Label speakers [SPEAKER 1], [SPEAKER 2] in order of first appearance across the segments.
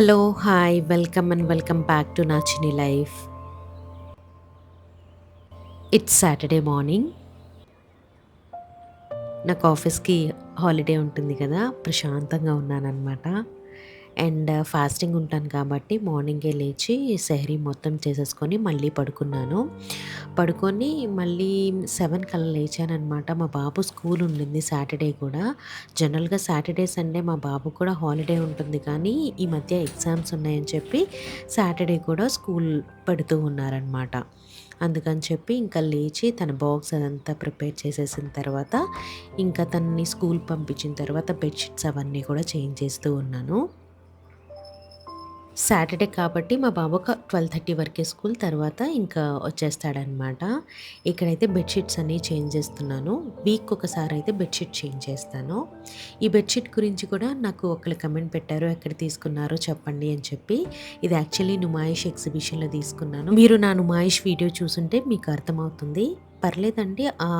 [SPEAKER 1] Hello, hi, welcome back to Nachini life. It's Saturday morning. నాకు ఆఫీస్‌కి holiday ఉంటుంది కదా! ప్రశాంతంగా ఉన్నాననమాట. అండ్ ఫాస్టింగ్ ఉంటాను కాబట్టి మార్నింగే లేచి సెహరీ మొత్తం చేసేసుకొని మళ్ళీ పడుకున్నాను. పడుకొని మళ్ళీ 7 కల్లా లేచాననమాట. మా బాబు స్కూల్ ఉండింది సాటర్డే కూడా. జనరల్‌గా సాటర్డే, సండే మా బాబుకి కూడా హాలిడే ఉంటుంది కానీ ఈ మధ్య ఎగ్జామ్స్ ఉన్నాయని చెప్పి సాటర్డే కూడా స్కూల్ పెడుతూ ఉన్నారనమాట. అందుకని చెప్పి ఇంకా లేచి తన బాక్స్ అదంతా ప్రిపేర్ చేసేసిన తర్వాత, ఇంకా తనని స్కూల్ పంపించిన తర్వాత బెడ్‌షీట్స్ అవన్నీ కూడా చేంజ్ చేస్తూ ఉన్నాను. సాటర్డే కాబట్టి మా బాబు ఒక 12:30 వరకే స్కూల్. తర్వాత ఇంకా వచ్చేస్తాడనమాట. ఇక్కడైతే బెడ్‌షీట్స్ అన్నీ చేంజ్ చేస్తున్నాను. వీకొకసారయితే బెడ్‌షీట్ చేంజ్ చేస్తాను. ఈ బెడ్‌షీట్ గురించి కూడా నాకు ఒకళ్ళు కమెంట్ పెట్టారు. ఎక్కడ తీసుకున్నారో చెప్పండి అని చెప్పి. ఇది యాక్చువల్లీ నుమాయిష్ ఎగ్జిబిషన్‌లో తీసుకున్నాను. మీరు నా నుమాయిష్ వీడియో చూసుంటే మీకు అర్థమవుతుంది. పర్లేదండి. ఆ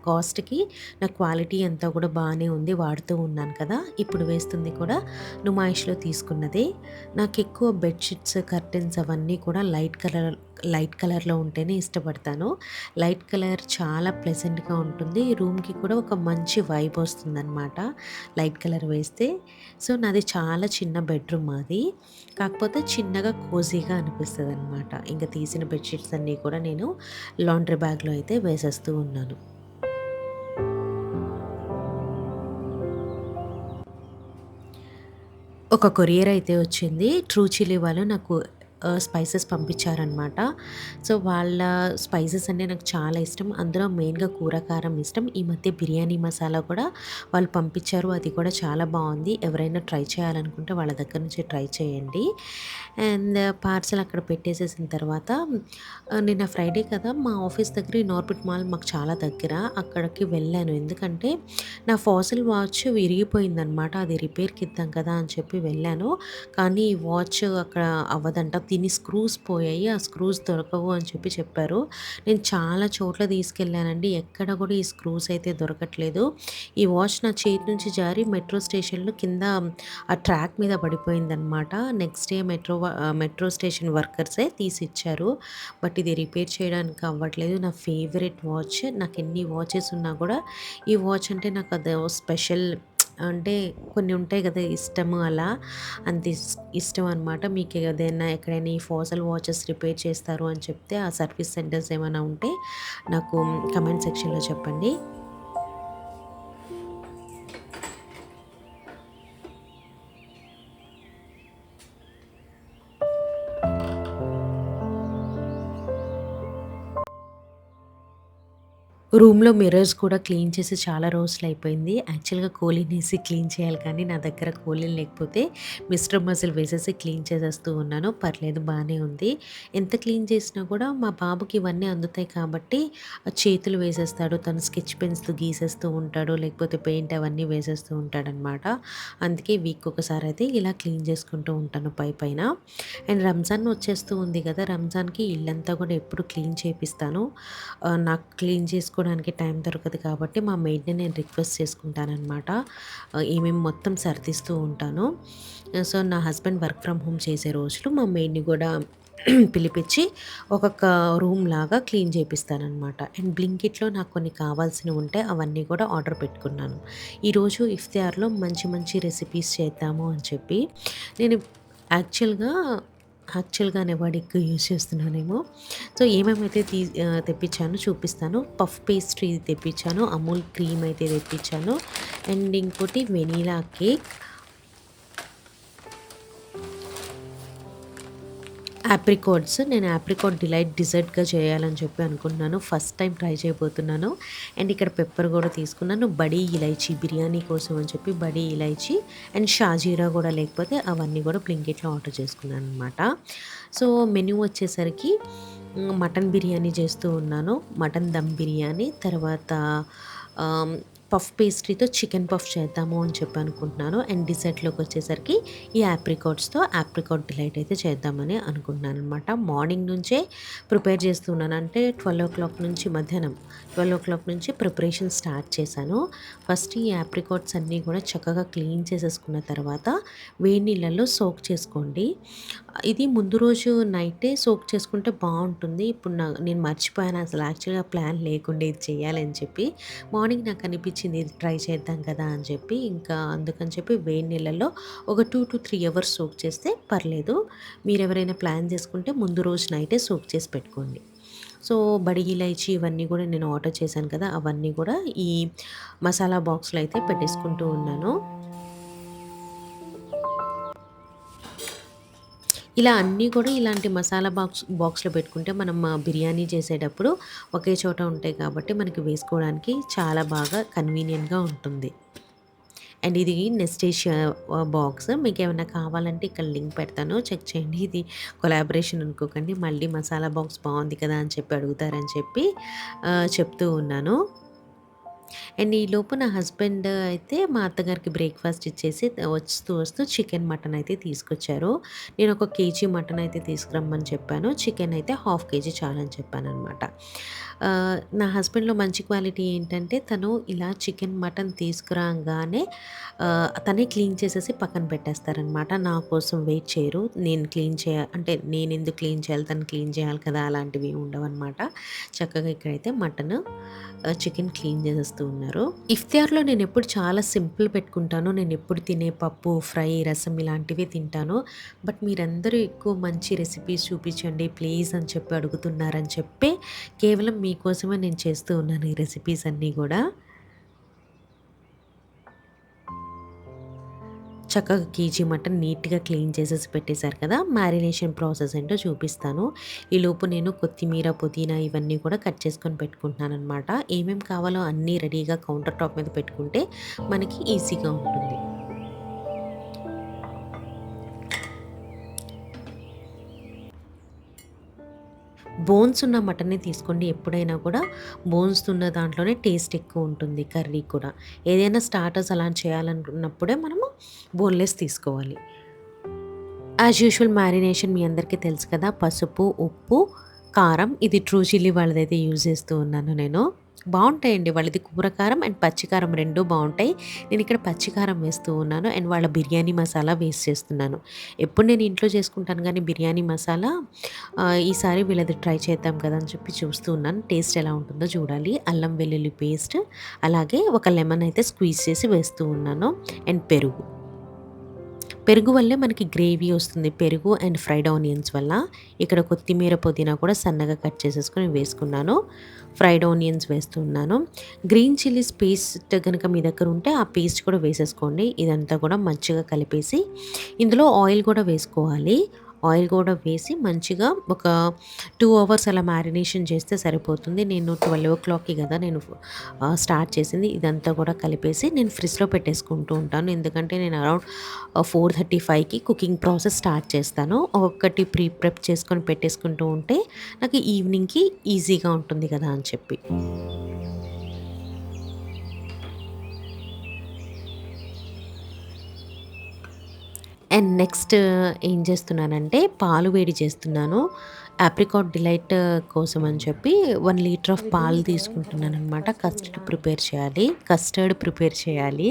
[SPEAKER 1] కాస్ట్‌కి నా క్వాలిటీ అంతా కూడా బానే ఉంది. వాడుతూ ఉన్నాను కదా! ఇప్పుడు వేస్తుంది కూడా నుమాయిష్‌లో తీసుకున్నదే. నాకెక్కువ బెడ్‌షీట్స్, కర్టెన్స్ అవన్నీ కూడా లైట్ కలర్‌లో ఉంటేనే ఇష్టపడతాను. లైట్ కలర్ చాలా ప్లెజెంట్‌గా ఉంటుంది. రూమ్‌కి కూడా ఒక మంచి వైబ్ వస్తుందనమాట లైట్ కలర్ వేస్తే. సో, నాది చాలా చిన్న బెడ్‌రూమ్ మాది. కాకపోతే చిన్నగా కోజీగా అనిపిస్తదనమాట. ఇంక తీసిన బెడ్‌షీట్స్ అన్నీ కూడా నేను లాండ్రీ బ్యాగ్‌లో అయితే వేసేస్తూ ఉన్నాను. ఒక కొరియర్ అయితే వచ్చింది. ట్రూ చిల్లీ వాళ్ళు నాకు స్పైసెస్ పంపించారనమాట. సో, వాళ్ళ స్పైసెస్ అంటే నాకు చాలా ఇష్టం. అందులో మెయిన్‌గా కూర కారం ఇష్టం. ఈ మధ్య బిర్యానీ మసాలా కూడా వాళ్ళు పంపించారు. అది కూడా చాలా బావుంది. ఎవరైనా ట్రై చేయాలనుకుంటే వాళ్ళ దగ్గర నుంచి ట్రై చేయండి. అండ్ పార్సెల్ అక్కడ పెట్టేసేసిన తర్వాత నిన్న ఫ్రైడే కదా! మా ఆఫీస్ దగ్గర ఇనార్బిట్ మాల్ మాకు చాలా దగ్గర. అక్కడికి వెళ్ళాను. ఎందుకంటే నా ఫాజిల్ వాచ్ విరిగిపోయిందనమాట. అది రిపేర్‌కి ఇద్దాం కదా అని చెప్పి వెళ్ళాను. కానీ ఈ వాచ్ అక్కడ అవ్వదంట. దీని స్క్రూస్ పోయాయి. ఆ స్క్రూస్ దొరకవు అని చెప్పి చెప్పారు. నేను చాలా చోట్ల తీసుకెళ్ళానండి. ఎక్కడ కూడా ఈ స్క్రూస్ అయితే దొరకట్లేదు. ఈ వాచ్ నా చేతి నుంచి జారి మెట్రో స్టేషన్‌లో కింద ఆ ట్రాక్ మీద పడిపోయిందనమాట. నెక్స్ట్ డే మెట్రో స్టేషన్ వర్కర్సే తీసిచ్చారు. బట్ ఇది రిపేర్ చేయడానికి అవ్వట్లేదు. నా ఫేవరెట్ వాచ్. నాకెన్ని వాచెస్ ఉన్నా కూడా ఈ వాచ్ అంటే నాకు అదో స్పెషల్. అంటే కొన్ని ఉంటాయి కదా! ఇష్టము అలా. అంత ఇష్టం అనమాట. మీకు ఏదైనా ఎక్కడైనా ఈ ఫాజల్ వాచెస్ రిపేర్ చేస్తారు అని చెప్తే ఆ సర్వీస్ సెంటర్స్ ఏమైనా ఉంటే నాకు కమెంట్ సెక్షన్‌లో చెప్పండి. రూమ్‌లో మిర్రర్స్ కూడా క్లీన్ చేసి చాలా రోజులయిపోయింది. యాక్చువల్‌గా కోలినేసి క్లీన్ చేయాలి కానీ నా దగ్గర కోలిన్ లేకపోతే మిస్టర్ మజిల్ వేసేసి క్లీన్ చేసేస్తూ ఉన్నాను. పర్లేదు బానే ఉంది. ఎంత క్లీన్ చేసినా కూడా మా బాబుకి ఇవన్నీ అందుతాయి కాబట్టి చేతులు వేసేస్తాడు. తను స్కెచ్ పెన్స్‌తో గీసేస్తూ ఉంటాడు. లేకపోతే పెయింట్ అవన్నీ వేసేస్తూ ఉంటాడనమాట. అందుకే వీక్ ఒకసారయితే ఇలా క్లీన్ చేసుకుంటూ ఉంటాను పైపైన. అండ్ రంజాన్ వచ్చేస్తూ ఉంది కదా! రంజాన్‌కి ఇల్లంతా కూడా ఎప్పుడు క్లీన్ చేపిస్తాను. నాకు క్లీన్ చేసుకోవడానికి టైం దొరకదు కాబట్టి మా మెయిడ్‌ని నేను రిక్వెస్ట్ చేసుకుంటాననమాట. ఈమె మొత్తం సర్దిస్తూ ఉంటాను. సో, నా హస్బెండ్ వర్క్ ఫ్రమ్ హోమ్ చేసే రోజులు మా మెయిడ్‌ని గూడా పిలిపిచ్చి ఒకొక్క రూమ్‌లాగా క్లీన్ చేపిస్తాననమాట. అండ్ బ్లింకిట్‌లో నాకు కొన్ని కావాల్సినవి ఉంటే అవన్నీ కూడా ఆర్డర్ పెట్టుకున్నాను. ఈరోజు ఇఫ్తియార్‌లో మంచి మంచి రెసిపీస్ చేద్దాము అని చెప్పి నేను యాక్చువల్‌గా యాక్చువల్‌గా అనే వర్డ్ ఎక్కువ యూజ్ చేస్తున్నానేమో. సో, ఏమేమైతే తెప్పించానో చూపిస్తాను. పఫ్ పేస్ట్రీ తెప్పించాను. అమూల్ క్రీమ్ అయితే తెప్పించాను. అండ్ ఇంకోటి వెనిలా కేక్, నేను యాప్రికాట్ డిలైట్ డిజర్ట్‌గా చేయాలని చెప్పి అనుకుంటున్నాను. ఫస్ట్ టైమ్ ట్రై చేయబోతున్నాను. అండ్ ఇక్కడ పెప్పర్ గూడా తీసుకున్నాను. బడీ ఇలైచీ బిర్యానీ కోసం అని చెప్పి బడీ ఇలైచీ అండ్ షాజీరా గూడా లేకపోతే అవన్నీ గూడా బ్లింకిట్‌లో ఆర్డర్ చేసుకున్నాననమాట. సో, మెన్యూ వచ్చేసరికి మటన్ బిర్యానీ చేస్తూ ఉన్నాను. మటన్ దమ్ బిర్యానీ, తర్వాత ఆహ్, పఫ్ పేస్ట్రీతో చికెన్ పఫ్ చేద్దాము అని చెప్పి అనుకుంటున్నాను. అండ్ డిజర్ట్‌లోకి వచ్చేసరికి ఈ యాప్రికాట్స్‌తో యాప్రికాట్ డిలైట్ అయితే చేద్దామని అనుకుంటున్నాననమాట. మార్నింగ్ నుంచే ప్రిపేర్ చేస్తున్నాను. అంటే 12:00 నుంచి మధ్యాహ్నం 12:00 నుంచి ప్రిపరేషన్ స్టార్ట్ చేశాను. ఫస్ట్ ఈ యాప్రికాట్స్ అన్నీ కూడా చక్కగా క్లీన్ చేసేసుకున్న తర్వాత వేడి నీళ్ళల్లో సోక్ చేసుకోండి. ఇది ముందు రోజు నైటే సోక్ చేసుకుంటే బావుంటుంది. ఇప్పుడు నేను మర్చిపోయాను అసలు యాక్చువల్‌గా ప్లాన్ లేకుండే ఇది చేయాలని చెప్పి. మార్నింగ్ నాకు అనిపించింది ఇది ట్రై చేద్దాం కదా అని చెప్పి, ఇంకా అందుకని చెప్పి వేడి నీళ్ళల్లో ఒక 2-3 అవర్స్ సోక్ చేస్తే పర్లేదు. మీరెవరైనా ప్లాన్ చేసుకుంటే ముందు రోజు నైటే సోక్ చేసి పెట్టుకోండి. సో, బడి ఇలైచి ఇవన్నీ కూడా నేను ఆర్డర్ చేశాను కదా! అవన్నీ కూడా ఈ మసాలా బాక్స్‌లో అయితే పెట్టేసుకుంటూ ఉన్నాను. ఇలా అన్నీ కూడా ఇలాంటి మసాలా బాక్స్‌లో పెట్టుకుంటే మనం బిర్యానీ చేసేటప్పుడు ఒకే చోట ఉంటాయి కాబట్టి మనకి వేసుకోవడానికి చాలా బాగా కన్వీనియంట్‌గా ఉంటుంది. అండ్ ఇది నెస్టేషియా బాక్స్. మీకేమన్నా కావాలంటే ఇక్కడ లింక్ పెడతాను. చెక్ చేయండి. ఇది కొలాబరేషన్ అనుకోకండి. మళ్ళీ మసాలా బాక్స్ బావుంది కదా! అని చెప్పి అడుగుతారని చెప్పి చెప్తూ ఉన్నాను. అండ్ ఈలోపు నా హస్బెండ్ అయితే మా అత్తగారికి బ్రేక్‌ఫాస్ట్ ఇచ్చేసి వస్తూ చికెన్, మటన్ అయితే తీసుకొచ్చారు. నేను ఒక కేజీ మటన్ అయితే తీసుకురమ్మని చెప్పాను. చికెన్ అయితే హాఫ్ కేజీ చాలని చెప్పాననమాట. నా హస్బెండ్‌లో మంచి క్వాలిటీ ఏంటంటే తను ఇలా చికెన్, మటన్ తీసుకురాంగానే తనే క్లీన్ చేసేసి పక్కన పెట్టేస్తారనమాట. నా కోసం వెయిట్ చేయరు. నేను క్లీన్ అంటే నేనెందుకు క్లీన్ చేయాలి? తను క్లీన్ చేయాలి కదా! అలాంటివి ఉండవనమాట. చక్కగా ఇక్కడైతే మటను చికెన్ క్లీన్ చేసేస్తూ ఉన్నారు. ఇఫ్తియార్‌లో నేనెప్పుడు చాలా సింపుల్ పెట్టుకుంటాను. నేనెప్పుడు తినే పప్పు, ఫ్రై, రసం ఇలాంటివే తింటాను. బట్ మీరందరూ ఎక్కువ మంచి రెసిపీస్ చూపించండి ప్లీజ్ అని చెప్పి అడుగుతున్నారని చెప్పి కేవలం మీకోసమే నేను చేస్తూ ఉన్నాను ఈ రెసిపీస్ అన్నీ గూడా. చక్కగా కేజీ మటన్ నీట్‌గా క్లీన్ చేసేసి పెట్టేశారు కదా! మ్యారినేషన్ ప్రాసెస్ ఏంటో చూపిస్తాను. ఈలోపు నేను కొత్తిమీర, పుదీనా ఇవన్నీ కూడా కట్ చేసుకొని పెట్టుకుంటున్నాననమాట. ఏమేం కావాలో అన్నీ రెడీగా కౌంటర్ టాప్ మీద పెట్టుకుంటే మనకి ఈజీగా ఉంటుంది. బోన్స్ ఉన్న మటనే తీసుకోండి ఎప్పుడైనా కూడా. బోన్స్ ఉన్న దాంట్లోనే టేస్ట్ ఎక్కువ ఉంటుంది కర్రీ కూడా. ఏదైనా స్టార్టర్స్ అలా చేయాలనుకున్నప్పుడే మనము బోన్‌లెస్ తీసుకోవాలి. యాజ్ యూజువల్ మ్యారినేషన్ మీ అందరికీ తెలుసు కదా! పసుపు, ఉప్పు, కారం ఇది ట్రూ చిల్లీ వాళ్ళదైతే యూజ్ చేస్తూ ఉన్నాను నేను. బావుంటాయండి వాళ్ళది కూర కారం అండ్ పచ్చి కారం 2 బావుంటాయి. నేనిక్కడ పచ్చి కారం వేస్తూ ఉన్నాను అండ్ వాళ్ళ బిర్యానీ మసాలా వేస్ట్ చేస్తున్నాను. ఎప్పుడు నేను ఇంట్లో చేసుకుంటాను గానీ బిర్యానీ మసాలా ఈసారి వీళ్ళది ట్రై చేద్దాం కదా! అని చెప్పి చూస్తూ ఉన్నాను. టేస్ట్ ఎలా ఉంటుందో చూడాలి. అల్లం వెల్లుల్లి పేస్ట్ అలాగే ఒక లెమన్ అయితే స్క్వీజ్ చేసి వేస్తూ ఉన్నాను అండ్ పెరుగు. పెరుగు వల్లే మనకి గ్రేవీ వస్తుంది. పెరుగు అండ్ ఫ్రైడ్ ఆనియన్స్ వల్ల. ఇక్కడ కొత్తిమీర, పుదీనా కూడా సన్నగా కట్ చేసేసుకొని వేసుకున్నాను. ఫ్రైడ్ ఆనియన్స్ వేస్తున్నాను. గ్రీన్ చిల్లీస్ పేస్ట్ గనక మీ దగ్గర ఉంటే ఆ పేస్ట్ కూడా వేసేసుకోండి. ఇదంతా కూడా మంచిగా కలిపేసి ఇందులో ఆయిల్ కూడా వేసుకోవాలి. ఆయిల్ కూడా వేసి మంచిగా ఒక 2 అవర్స్ అలా మ్యారినేషన్ చేస్తే సరిపోతుంది. నేను 12:00కి కదా నేను స్టార్ట్ చేసింది. ఇదంతా కూడా కలిపేసి నేను ఫ్రిడ్జ్‌లో పెట్టేసుకుంటూ ఉంటాను. ఎందుకంటే నేను అరౌండ్ 4:35కి కుకింగ్ ప్రాసెస్ స్టార్ట్ చేస్తాను. ఒక్కొక్కటి ప్రెప్ చేసుకొని పెట్టేసుకుంటూ ఉంటే నాకు ఈవినింగ్‌కి ఈజీగా ఉంటుంది కదా అని చెప్పి. అండ్ నెక్స్ట్ ఏం చేస్తున్నానంటే పాలు వేడి చేస్తున్నాను. ఆప్రికాట్ డిలైట్ కోసం అని చెప్పి 1 లీటర్ ఆఫ్ పాలు తీసుకుంటున్నాననమాట. కస్టర్డ్ ప్రిపేర్ చేయాలి.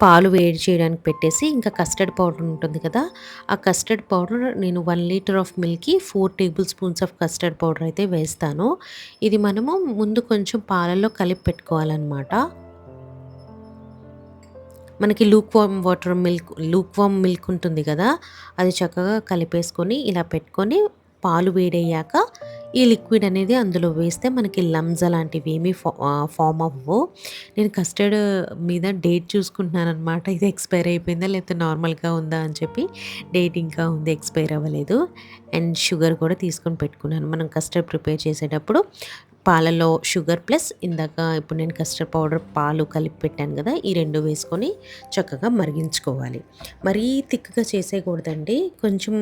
[SPEAKER 1] పాలు వేడి చేయడానికి పెట్టేసి ఇంకా కస్టర్డ్ పౌడర్ ఉంటుంది కదా! ఆ కస్టర్డ్ పౌడర్ నేను 1 లీటర్ ఆఫ్ మిల్క్‌కి 4 tablespoons of custard powder అయితే వేస్తాను. ఇది మనము ముందు కొంచెం పాలల్లో కలిపి పెట్టుకోవాలనమాట. మనకి లూక్ వార్మ్ మిల్క్ ఉంటుంది కదా! అది చక్కగా కలిపేసుకొని ఇలా పెట్టుకొని పాలు వేడయ్యాక ఈ లిక్విడ్ అనేది అందులో వేస్తే మనకి లమ్స్ అలాంటివి ఏమీ ఫార్మ్ అవ్వవు. నేను కస్టర్డ్ మీద డేట్ చూసుకుంటున్నాననమాట. ఇది ఎక్స్‌పైర్ అయిపోయిందా లేకపోతే నార్మల్‌గా ఉందా అని చెప్పి. డేట్ ఇంకా ఉంది ఎక్స్‌పైర్ అవ్వలేదు. అండ్ షుగర్ కూడా తీసుకొని పెట్టుకున్నాను. మనం కస్టర్డ్ ప్రిపేర్ చేసేటప్పుడు పాలలో షుగర్ ప్లస్ ఇందాక ఇప్పుడు నేను కస్టర్డ్ పౌడర్, పాలు కలిపి పెట్టాను కదా! ఈ 2 వేసుకొని చక్కగా మరిగించుకోవాలి. మరీ థిక్‌గా చేసేయకూడదండి. కొంచెం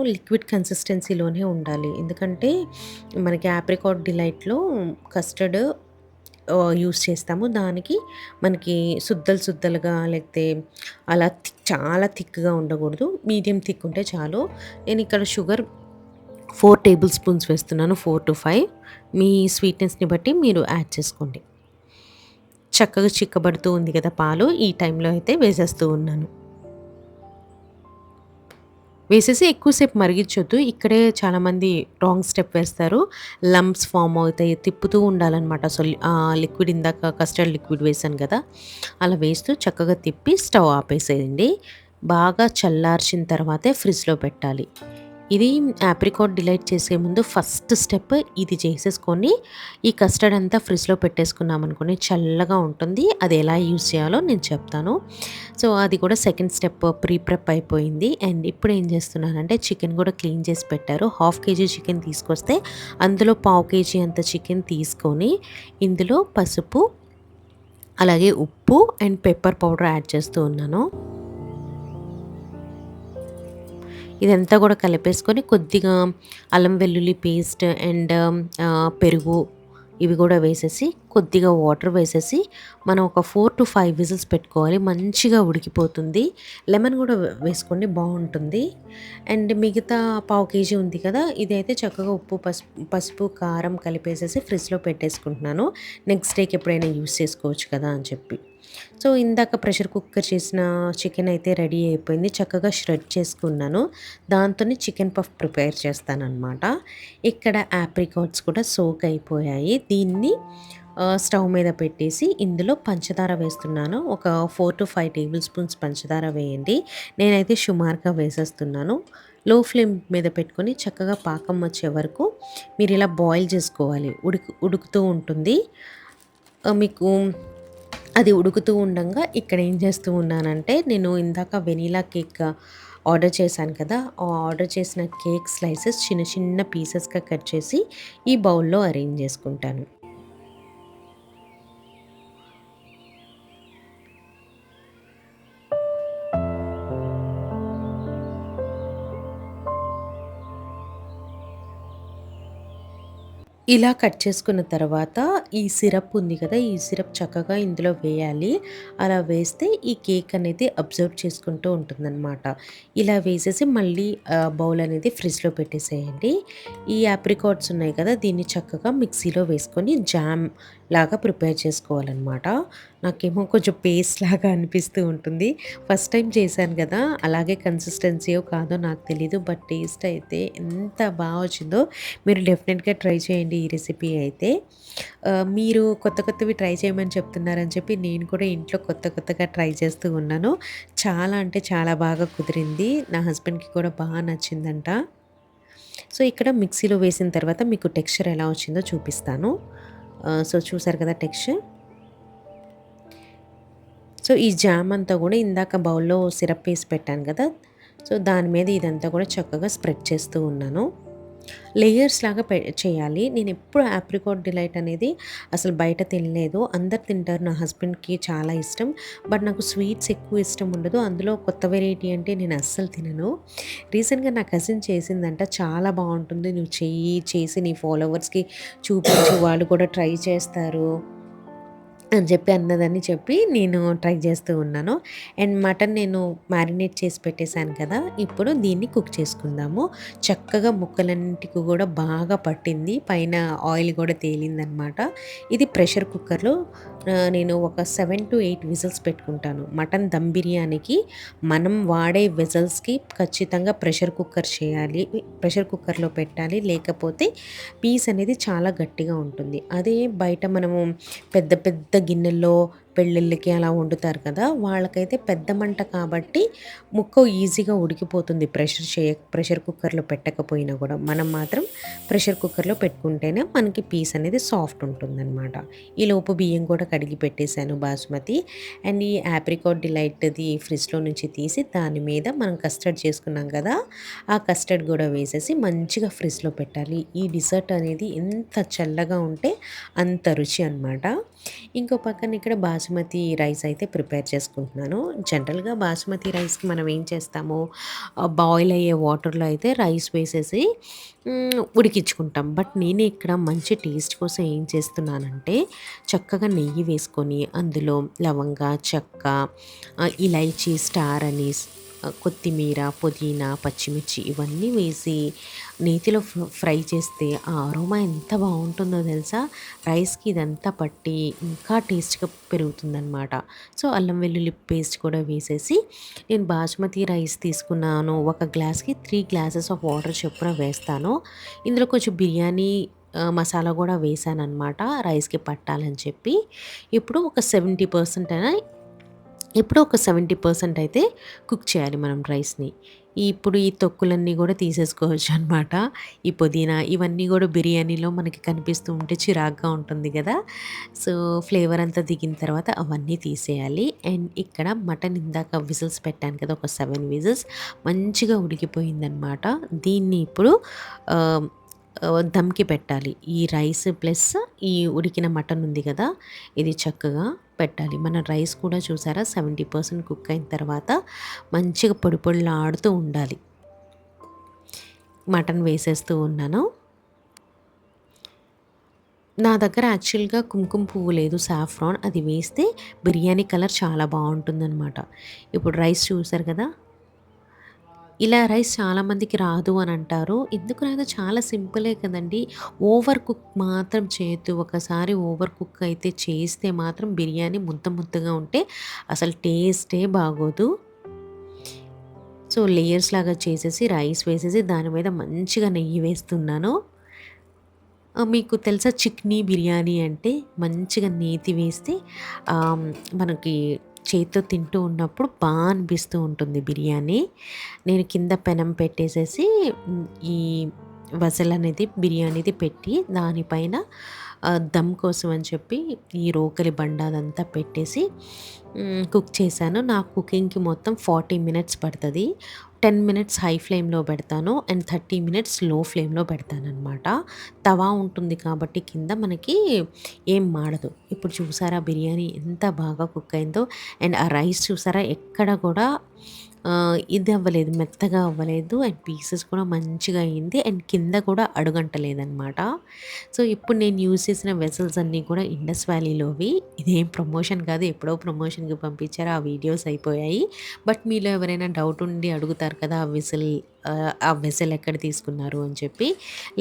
[SPEAKER 1] లిక్విడ్ కన్సిస్టెన్సీలోనే ఉండాలి. ఎందుకంటే మనకి ఆప్రికాట్ డిలైట్‌లో కస్టర్డ్ యూజ్ చేస్తాము. దానికి మనకి సుద్దలు సుద్దలుగా లేకపోతే అలా చాలా థిక్‌గా ఉండకూడదు. మీడియం థిక్ ఉంటే చాలు. నేను ఇక్కడ షుగర్ 4 టేబుల్ స్పూన్స్ వేస్తున్నాను. 4-5 మీ స్వీట్‌నెస్‌ని బట్టి మీరు యాడ్ చేసుకోండి. చక్కగా చిక్కబడుతూ ఉంది కదా పాలు. ఈ టైంలో అయితే వేసేస్తూ ఉన్నాను. వేసేసి ఎక్కువ సేపు మరిగిచ్చొద్దు. ఇక్కడే చాలామంది రాంగ్ స్టెప్ వేస్తారు. లంప్స్ ఫార్మ్ అవుతాయి. తిప్పుతూ ఉండాలనమాట. లిక్విడ్ ఇందాక కస్టర్డ్ లిక్విడ్ వేశాను కదా! అలా వేస్తూ చక్కగా తిప్పి స్టవ్ ఆపేసేయండి. బాగా చల్లార్చిన తర్వాతే ఫ్రిడ్జ్‌లో పెట్టాలి. ఇది ఆప్రికాట్ డిలైట్ చేసే ముందు ఫస్ట్ స్టెప్ ఇది చేసేసుకొని, ఈ కస్టర్డ్ అంతా ఫ్రిడ్జ్‌లో పెట్టేసుకున్నామనుకోండి చల్లగా ఉంటుంది. అది ఎలా యూజ్ చేయాలో నేను చెప్తాను. సో, అది కూడా సెకండ్ స్టెప్ ప్రెప్ అయిపోయింది. అండ్ ఇప్పుడు ఏం చేస్తున్నానంటే చికెన్ కూడా క్లీన్ చేసి పెట్టారు. హాఫ్ కేజీ చికెన్ తీసుకొస్తే అందులో పావు కేజీ అంత చికెన్ తీసుకొని, ఇందులో పసుపు, అలాగే ఉప్పు అండ్ పెప్పర్ పౌడర్ యాడ్ చేస్తూ ఉన్నాను. ఇదంతా కూడా కలిపేసుకొని కొద్దిగా అల్లం వెల్లుల్లి పేస్ట్ అండ్ పెరుగు ఇవి కూడా వేసేసి కొద్దిగా వాటర్ వేసేసి మనం ఒక 4-5 విజిల్స్ పెట్టుకోవాలి. మంచిగా ఉడికిపోతుంది. లెమన్ కూడా వేసుకోండి బాగుంటుంది. అండ్ మిగతా పావు కేజీ ఉంది కదా! ఇదైతే చక్కగా ఉప్పు, పసుపు, కారం కలిపేసేసి ఫ్రిడ్జ్‌లో పెట్టేసుకుంటున్నాను. నెక్స్ట్ డేకి ఎప్పుడైనా యూజ్ చేసుకోవచ్చు కదా అని చెప్పి. సో, ఇందాక ప్రెషర్ కుక్కర్ చేసిన చికెన్ అయితే రెడీ అయిపోయింది. చక్కగా ష్రెడ్ చేసుకున్నాను. దాంతోనే చికెన్ పఫ్ ప్రిపేర్ చేస్తాననమాట. ఇక్కడ ఆప్రికాట్స్ కూడా సోక్ అయిపోయాయి. దీన్ని స్టవ్ మీద పెట్టేసి ఇందులో పంచదార వేస్తున్నాను. ఒక 4-5 టేబుల్ స్పూన్స్ పంచదార వేయండి. నేనైతే సుమారుగా వేసేస్తున్నాను. లో ఫ్లేమ్ మీద పెట్టుకొని చక్కగా పాకం వచ్చే వరకు మీరు ఇలా బాయిల్ చేసుకోవాలి. ఉడుకుతూ ఉంటుంది. మీకు అది ఉడుకుతూ ఉండంగా ఇక్కడ ఏం చేస్తూ ఉన్నానంటే, నేను ఇందాక వెనిలా కేక్ ఆర్డర్ చేశాను కదా! ఆ ఆర్డర్ చేసిన కేక్ స్లైసెస్ చిన్న చిన్న పీసెస్‌గా కట్ చేసి ఈ బౌల్‌లో అరేంజ్ చేసుకుంటాను. ఇలా కట్ చేసుకున్న తర్వాత ఈ సిరప్ ఉంది కదా! ఈ సిరప్ చక్కగా ఇందులో వేయాలి. అలా వేస్తే ఈ కేక్ అనేది అబ్జర్వ్ చేసుకుంటూ ఉంటుందనమాట. ఇలా వేసేసి మళ్ళీ బౌల్ అనేది ఫ్రిడ్జ్‌లో పెట్టేసేయండి. ఈ ఆప్రికాట్స్ ఉన్నాయి కదా! దీన్ని చక్కగా మిక్సీలో వేసుకొని జామ్ లాగా ప్రిపేర్ చేసుకోవాలనమాట. నాకేమో కొంచెం పేస్ట్ లాగా అనిపిస్తూ ఉంటుంది. ఫస్ట్ టైం చేశాను కదా! అలాగే కన్సిస్టెన్సీయో కాదో నాకు తెలీదు. బట్ టేస్ట్ అయితే ఎంత వచ్చిందో మీరు డెఫినెట్‌గా ట్రై చేయండి ఈ రెసిపీ అయితే. మీరు కొత్త కొత్తవి ట్రై చేయమని చెప్తున్నారని చెప్పి నేను కూడా ఇంట్లో కొత్త కొత్తగా ట్రై చేస్తూ ఉన్నాను. చాలా అంటే చాలా బాగా కుదిరింది. నా హస్బెండ్‌కి కూడా నచ్చిందంట. సో, ఇక్కడ మిక్సీలో వేసిన తర్వాత మీకు టెక్స్చర్ ఎలా వచ్చిందో చూపిస్తాను. సో, చూసారు కదా టెక్స్చర్. సో, ఈ జామ్ అంతా కూడా ఇందాక బౌల్‌లో సిరప్ వేసి పెట్టాను కదా! సో, దాని మీద ఇదంతా కూడా చక్కగా స్ప్రెడ్ చేస్తూ ఉన్నాను. లేయర్స్ లాగా చేయాలి. నేనెప్పుడు ఆప్రికాట్ డిలైట్ అనేది అసలు బయట తినలేదు. అందరు తింటారు. నా హస్బెండ్‌కి చాలా ఇష్టం. బట్ నాకు స్వీట్స్ ఎక్కువ ఇష్టం ఉండదు. అందులో కొత్త వెరైటీ అంటే నేను అస్సలు తినను. రీసెంట్‌గా నా కజిన్ చేసిందంట. చాలా బావుంటుంది. నువ్వు చెయ్యి, చేసి నీ ఫాలోవర్స్‌కి చూపించు. వాళ్ళు కూడా ట్రై చేస్తారు. అని చెప్పి అన్నదని చెప్పి నేను ట్రై చేస్తూ ఉన్నాను. అండ్ మటన్ నేను మ్యారినేట్ చేసి పెట్టేసాను కదా! ఇప్పుడు దీన్ని కుక్ చేసుకుందాము. చక్కగా ముక్కలన్నిటికి కూడా బాగా పట్టింది. పైన ఆయిల్ కూడా తేలిందనమాట. ఇది ప్రెషర్ కుక్కర్‌లో నేను ఒక 7-8 విజిల్స్ పెట్టుకుంటాను. మటన్ దమ్ బిర్యానీకి మనం వాడే వెజల్స్‌కి ఖచ్చితంగా ప్రెషర్ కుక్కర్ చేయాలి. ప్రెషర్ కుక్కర్‌లో పెట్టాలి. లేకపోతే పీస్ అనేది చాలా గట్టిగా ఉంటుంది. అదే బయట మనము పెద్ద పెద్ద గిన్నెల్లో పెళ్ళిళ్ళకి అలా వండుతారు కదా! వాళ్ళకైతే పెద్ద మంట కాబట్టి ముక్క ఈజీగా ఉడికిపోతుంది ప్రెషర్ కుక్కర్‌లో పెట్టకపోయినా గూడా. మనం మాత్రం ప్రెషర్ కుక్కర్‌లో పెట్టుకుంటేనే మనకి పీస్ అనేది సాఫ్ట్ ఉంటుందనమాట. ఈలోపు బియ్యం కూడా కడిగి పెట్టేసాను బాస్మతి. అండ్ ఈ ఆప్రికాట్ డిలైట్‌ది ఫ్రిడ్జ్‌లో నుంచి తీసి దాని మీద మనం కస్టర్డ్ చేసుకున్నాం కదా! ఆ కస్టర్డ్ గూడా వేసేసి మంచిగా ఫ్రిడ్జ్‌లో పెట్టాలి. ఈ డిజర్ట్ అనేది ఎంత చల్లగా ఉంటే అంత రుచి అనమాట. ఇంకో పక్కన ఇక్కడ బాసుమతి రైస్ అయితే ప్రిపేర్ చేసుకుంటున్నాను. జనరల్‌గా బాసుమతి రైస్‌కి మనం ఏం చేస్తాము, బాయిల్ అయ్యే వాటర్‌లో అయితే రైస్ వేసేసి ఉడికించుకుంటాం. బట్ నేను ఇక్కడ మంచి టేస్ట్ కోసం ఏం చేస్తున్నానంటే, చక్కగా నెయ్యి వేసుకొని అందులో లవంగ, చెక్క, ఇలైచి, స్టార్ అనీస్, కొత్తిమీర, పుదీనా, పచ్చిమిర్చి ఇవన్నీ వేసి నేతిలో ఫ్రై చేస్తే ఆ అరోమా ఎంత బావుంటుందో తెలుసా? రైస్‌కి ఇదంతా పట్టి ఇంకా టేస్ట్‌గా పెరుగుతుందనమాట. సో, అల్లం వెల్లుల్లి పేస్ట్ కూడా వేసేసి నేను బాస్మతి రైస్ తీసుకున్నాను. ఒక గ్లాస్‌కి 3 గ్లాసెస్ ఆఫ్ వాటర్ చొప్పున వేస్తాను. ఇందులో కొంచెం బిర్యానీ మసాలా గూడా వేశాననమాట రైస్‌కి పట్టాలని చెప్పి. ఇప్పుడు ఒక 70% అయినా ఇప్పుడు ఒక 70% అయితే కుక్ చేయాలి మనం రైస్‌ని. ఇప్పుడు ఈ తొక్కులన్నీ గూడా తీసేసుకోవచ్చనమాట. ఈ పుదీనా ఇవన్నీ గూడా బిర్యానీలో మనకి కనిపిస్తూ ఉంటే చిరాకుగా ఉంటుంది గదా! సో, ఫ్లేవర్ అంతా దిగిన తర్వాత అవన్నీ తీసేయాలి. అండ్ ఇక్కడ మటన్ ఇందాక విజిల్స్ పెట్టాను కదా! ఒక 7 విజిల్స్ మంచిగా ఉడికిపోయిందనమాట. దీన్ని ఇప్పుడు ఆహ్, దమ్‌కి పెట్టాలి. ఈ రైస్ ప్లస్ ఈ ఉడికిన మటన్ ఉంది గదా! ఇది చక్కగా పెట్టాలి. మన రైస్ కూడా చూసారా 70% కుక్ అయిన తర్వాత మంచిగా పొడి పొడిలాడుతూ ఉండాలి. మటన్ వేసేస్తూ ఉన్నాను. నా దగ్గర యాక్చువల్‌గా కుంకుమ పువ్వు లేదు సాఫ్రాన్ అది వేస్తే బిర్యానీ కలర్ చాలా బావుంటుందనమాట. ఇప్పుడు రైస్ చూసారు కదా! ఇలా రైస్ చాలామందికి రాదు అని అంటారు. ఎందుకు రాదో చాలా సింపులే కదండీ. ఓవర్ కుక్ మాత్రం చేయొద్దు. ఒకసారి ఓవర్ కుక్ అయితే చేస్తే మాత్రం బిర్యానీ ముద్ద ముద్దగా ఉంటే అసలు టేస్టే బాగోదు. సో, లేయర్స్ లాగా చేసేసి రైస్ వేసేసి దాని మీద మంచిగా నెయ్యి వేస్తున్నాను. మీకు తెలుసా చిక్నీ బిర్యానీ అంటే మంచిగా నేతి వేస్తే ఆహ్, మనకి చేత్తో తింటూ ఉన్నప్పుడు అనిపిస్తూ ఉంటుంది బిర్యానీ. నేను కింద పెనం పెట్టేసేసి ఈ వెసల్ అనేది బిర్యానీది పెట్టి దానిపైన దమ్ కోసం అని చెప్పి ఈ రోకలి బండ అదంతా పెట్టేసి కుక్ చేశాను. నా కుకింగ్‌కి మొత్తం 40 మినిట్స్ పడతది. 10 మినిట్స్ హై ఫ్లేమ్‌లో పెడతాను. అండ్ 30 మినిట్స్ లో ఫ్లేమ్‌లో పెడతాననమాట. తవా ఉంటుంది కాబట్టి కింద మనకి ఏం మాడదు. ఇప్పుడు చూసారా బిర్యానీ ఎంత బాగా కుక్ అయిందో. అండ్ ఆ రైస్ చూసారా ఎక్కడ కూడా ఇది అవ్వలేదు, మెత్తగా అవ్వలేదు. అండ్ పీసెస్ కూడా మంచిగా అయింది. అండ్ కింద కూడా అడుగంటలేదనమాట. సో, ఇప్పుడు నేను యూజ్ చేసిన వెసల్స్ అన్నీ కూడా ఇండస్ వ్యాలీలోవి. ఇదేం ప్రమోషన్ కాదు. ఎప్పుడో ప్రమోషన్‌కి పంపించారు. ఆ వీడియోస్ అయిపోయాయి. బట్ మీలో ఎవరైనా డౌట్ ఉండి అడుగుతారు కదా! ఆ వెసల్ ఎక్కడ తీసుకున్నారు అని చెప్పి.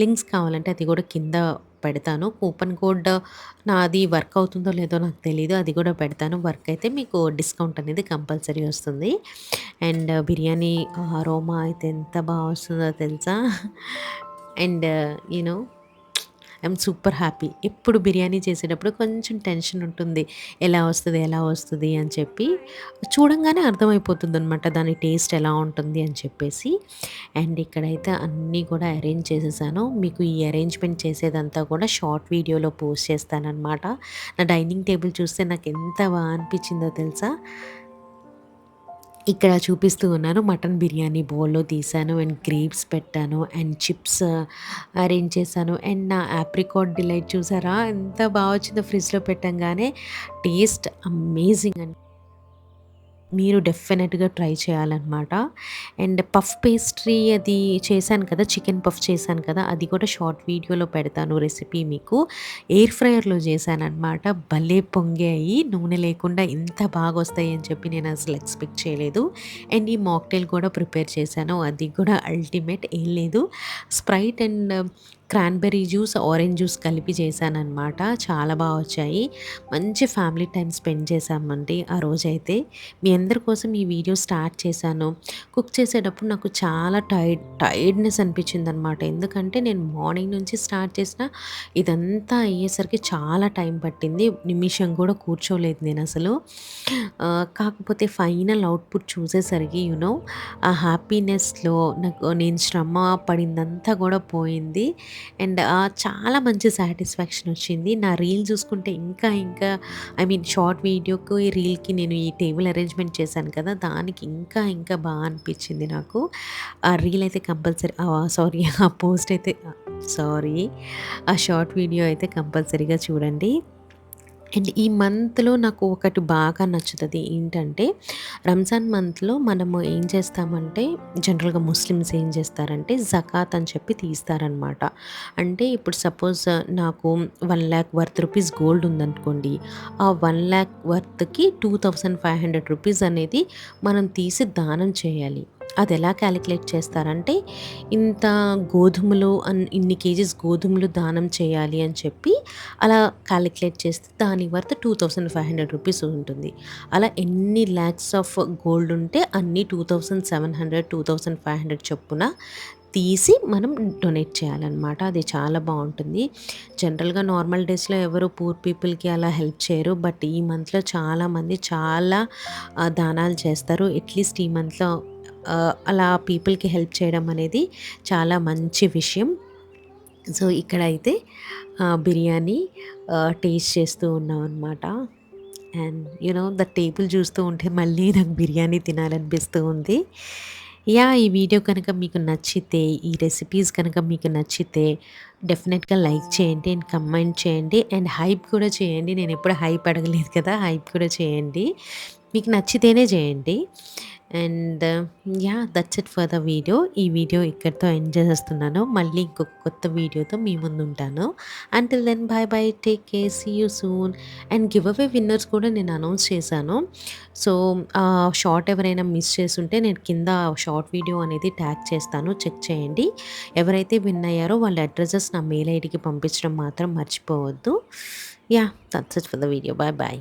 [SPEAKER 1] లింక్స్ కావాలంటే అది కూడా కింద పెడతాను. కూపన్ కోడ్ నాది వర్క్ అవుతుందో లేదో నాకు తెలీదు. అది కూడా పెడతాను. వర్క్ అయితే మీకు డిస్కౌంట్ అనేది కంపల్సరీ వస్తుంది. అండ్ బిర్యానీ అరోమా అయితే ఎంత వస్తుందో తెలుసా? And you know I'm super happy. ఎప్పుడు బిర్యానీ చేసేటప్పుడు కొంచెం టెన్షన్ ఉంటుంది. ఎలా వస్తది? ఎలా వస్తది? అని చెప్పి. చూడంగానే అర్థమైపోతుందనమాట దాని టేస్ట్ ఎలా ఉంటుంది అని చెప్పేసి. అండ్ ఇక్కడైతే అన్నీ కూడా అరేంజ్ చేసేసాను. మీకు ఈ అరేంజ్‌మెంట్ చేసేదంతా కూడా షార్ట్ వీడియోలో పోస్ట్ చేస్తాననమాట. నా డైనింగ్ టేబుల్ చూస్తే నాకు ఎంత అనిపించిందో తెలుసా? ఇక్కడ చూపిస్తూ ఉన్నాను. మటన్ బిర్యానీ బౌల్‌లో తీశాను. అండ్ గ్రేప్స్ పెట్టాను. అండ్ చిప్స్ అరేంజ్ చేశాను. అండ్ నా ఆప్రికాట్ డిలైట్ చూసారా? ఎంత వచ్చిందో ఫ్రిడ్జ్‌లో పెట్టంగానే. టేస్ట్ అమేజింగ్ అండి. మీరు డెఫినెట్‌గా ట్రై చేయాలనమాట. అండ్ పఫ్ పేస్ట్రీ అది చేశాను కదా! చికెన్ పఫ్ చేశాను కదా! అది కూడా షార్ట్ వీడియోలో పెడతాను రెసిపీ మీకు. ఎయిర్ ఫ్రైయర్‌లో చేశాననమాట. భలే పొంగాయి. నూనె లేకుండా ఇంత బాగొస్తాయి అని చెప్పి నేను అసలు ఎక్స్‌పెక్ట్ చేయలేదు. అండ్ ఈ మాక్టైల్ కూడా ప్రిపేర్ చేశాను. అది కూడా అల్టిమేట్ ఏం లేదు. Sprite and cranberry juice, orange juice కలిపి చేశాననమాట. చాలా బా వచ్చాయి. మంచి ఫ్యామిలీ టైమ్ స్పెండ్ చేశామండి ఆ రోజైతే. మీ అందరి కోసం ఈ వీడియో స్టార్ట్ చేశాను. కుక్ చేసేటప్పుడు నాకు చాలా టైర్డ్‌నెస్ అనిపించిందనమాట. ఎందుకంటే నేను మార్నింగ్ నుంచి స్టార్ట్ చేసిన ఇదంతా అయ్యేసరికి చాలా టైం పట్టింది. నిమిషం కూడా కూర్చోలేదు నేనసలు. కాకపోతే ఫైనల్ అవుట్‌పుట్ చూసేసరికి ఆ హ్యాపీనెస్‌లో నేను శ్రమ పడిందంతా కూడా పోయింది. అండ్ చాలా మంచి సాటిస్ఫాక్షన్ వచ్చింది. నా రీల్ చూసుకుంటే ఇంకా ఐ మీన్ షార్ట్ వీడియోకి, రీల్‌కి నేను ఈ టేబుల్ అరేంజ్‌మెంట్ చేశాను కదా! దానికి ఇంకా బా అనిపించింది నాకు. ఆ రీల్ అయితే కంపల్సరీ సారీ ఆ పోస్ట్ అయితే సారీ ఆ షార్ట్ వీడియో అయితే కంపల్సరీగా చూడండి. అండ్ ఈ మంత్‌లో నాకు ఒకటి బాగా నచ్చుతది. ఏంటంటే, రంజాన్ మంత్‌లో మనము ఏం చేస్తామంటే, జనరల్‌గా ముస్లిమ్స్ ఏం చేస్తారంటే, జకాత్ అని చెప్పి తీస్తారనమాట. అంటే ఇప్పుడు సపోజ్ నాకు 1,00,000 వర్త్ రూపీస్ గోల్డ్ ఉందనుకోండి. ఆ 1,00,000 వర్త్‌కి 2,500 రూపీస్ అనేది మనం తీసి దానం చేయాలి. అదెలా కాలిక్యులేట్ చేస్తారంటే, ఇంత గోధుమలు ఇన్ని కేజీస్ గోధుమలు దానం చేయాలి అని చెప్పి అలా కాలిక్యులేట్ చేస్తే దాని వర్త్ 2,500 రూపీస్ ఉంటుంది. అలా ఎన్ని లాక్స్ ఆఫ్ గోల్డ్ ఉంటే అన్ని 2,700, 2,500 చొప్పున తీసి మనం డొనేట్ చేయాలనమాట. అది చాలా బావుంటుంది. జనరల్‌గా నార్మల్ డేస్‌లో ఎవరు పూర్ పీపుల్‌కి అలా హెల్ప్ చేయరు. బట్ ఈ మంత్‌లో చాలామంది చాలా దానాలు చేస్తారు. అట్‌లీస్ట్ ఈ మంత్‌లో అలా పీపుల్‌కి హెల్ప్ చేయడం అనేది చాలా మంచి విషయం. సో, ఇక్కడైతే బిర్యానీ టేస్ట్ చేస్తూ ఉన్నామనమాట. అండ్ ద టేబుల్ చూస్తూ ఉంటే మళ్ళీ నాకు బిర్యానీ తినాలనిపిస్తూ ఉంది. యాహ్! ఈ వీడియో కనుక మీకు నచ్చితే, ఈ రెసిపీస్ కనుక మీకు నచ్చితే డెఫినెట్‌గా లైక్ చేయండి అండ్ కమెంట్ చేయండి అండ్ హైప్ కూడా చేయండి. నేనెప్పుడు హైప్ అడగలేదు కదా! హైప్ కూడా చేయండి. మీకు నచ్చితేనే చేయండి. And yeah! That's it for the video. ఈ వీడియో ఇక్కడితో ఎండ్ చేసేస్తున్నాను. మళ్ళీ ఇంకొక కొత్త వీడియోతో మీ ముందుంటాను. Until then bye. Take care. See you soon. And giveaway winners కూడా నేను అనౌన్స్ చేశాను. సో, షార్ట్ ఎవరైనా మిస్ చేసుంటే నేను కింద షార్ట్ వీడియో అనేది ట్యాగ్ చేస్తాను. చెక్ చేయండి. ఎవరైతే విన్ అయ్యారో వాళ్ళ అడ్రెసెస్ నా మెయిల్ ఐడీకి పంపించడం మాత్రం మర్చిపోవద్దు. Yeah! That's it for the video. By.